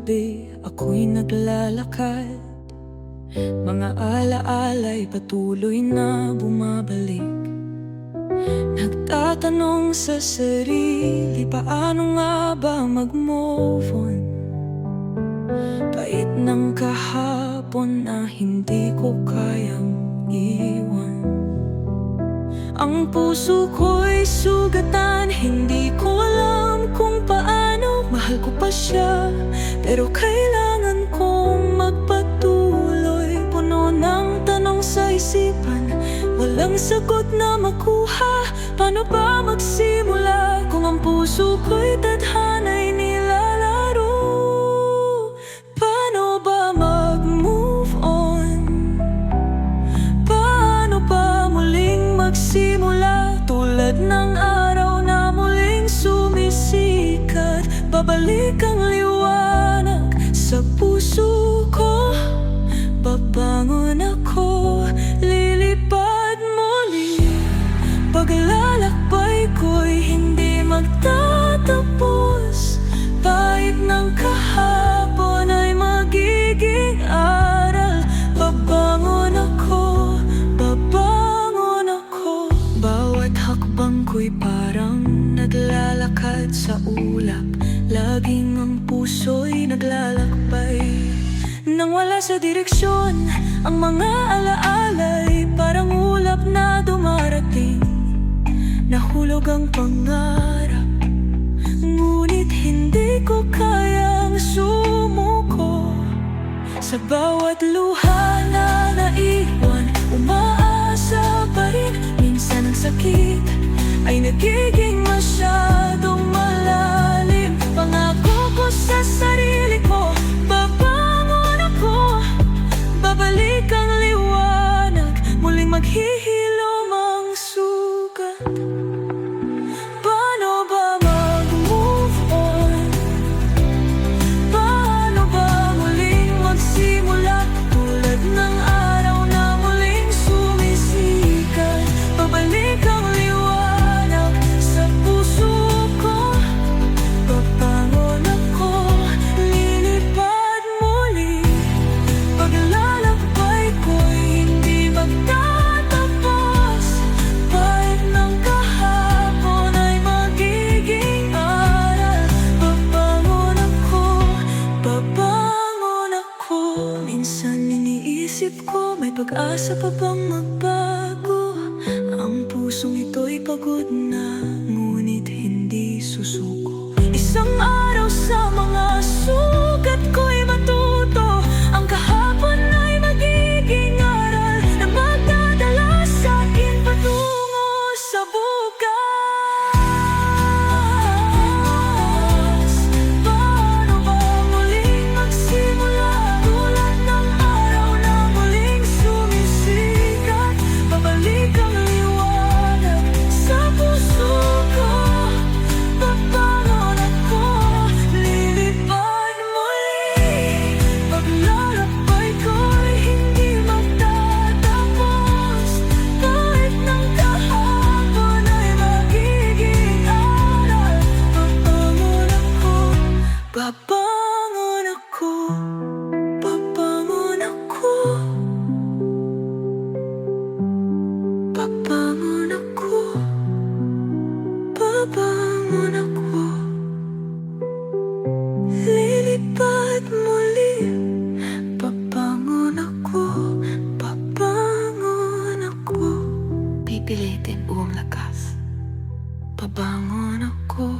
gabi ako'y naglalakad. Mga alaala'y patuloy na bumabalik. Nagtatanong sa sarili, paano nga ba mag-move on? Pait ng kahapon na hindi ko kayang iwan. Ang puso ko'y sugatan, hindi ko alam kung paano. Mahal ko pa siya, pero kailangan kong magpatuloy. Puno ng tanong sa isipan, walang sagot na makuha. Paano ba magsimula kung ang puso ko'y tadhana'y nilalaro? Paano ba mag-move on? Paano ba muling magsimula? Tulad ng araw na muling sumisikat, babalik ang liwanag sa puso ko. Babangon ako, lilipad muli. Paglalakbay ko'y hindi magtatapos. Pahit ng kahapon ay magiging aral. Babangon ako, babangon ako. Bawat hakbang ko'y parang naglalakad sa ulap. Laging ang puso'y naglalakbay. Nang wala sa direksyon, ang mga alaala'y parang ulap na dumarating. Nahulog ang pangarap, ngunit hindi ko kayang sumuko. Sa bawat luha na naiwan, umaasa pa rin. Minsan ang sakit ay nagiging masyadong malalim. Pangako ko sa sarili ko, babangon ako. Babalik ang liwanag, muling maghihilom ang sugat. Paano ba mag-move on? Paano ba muling magsimula? Tulad ng araw na muling sumisikat, babalik ang liwanag sa puso ko. Babangon ako, lilipad muli. Paglalakbay ko'y hindi magtatapos. Pahit ng kahapon ay magiging aral. Babangon ako, babangon ako. Minsan iniisip ko, may pag-asa pa bang magbago? Ang pusong ito'y pagod na, ngunit hindi susuko. Isang araw sa mga sugat ko'y matuto. Ang kahapon ay magiging aral na magdadala sa akin patungo sa bukas. Paano ba muling magsimula? Tulad ng araw na muling sumisikat, babalik ang liwanag sa puso ko. Babangon ako, lilipad muli. Paglalakbay ko'y hindi magtatapos. Kahit ng kahapon ay magiging aral. Babangon ako, babangon ako, babangon ako. Babangon ako, babangon ako. Lilipad muli. Babangon ako, babangon ako. Pipilitin buong lakas. Babangon ako.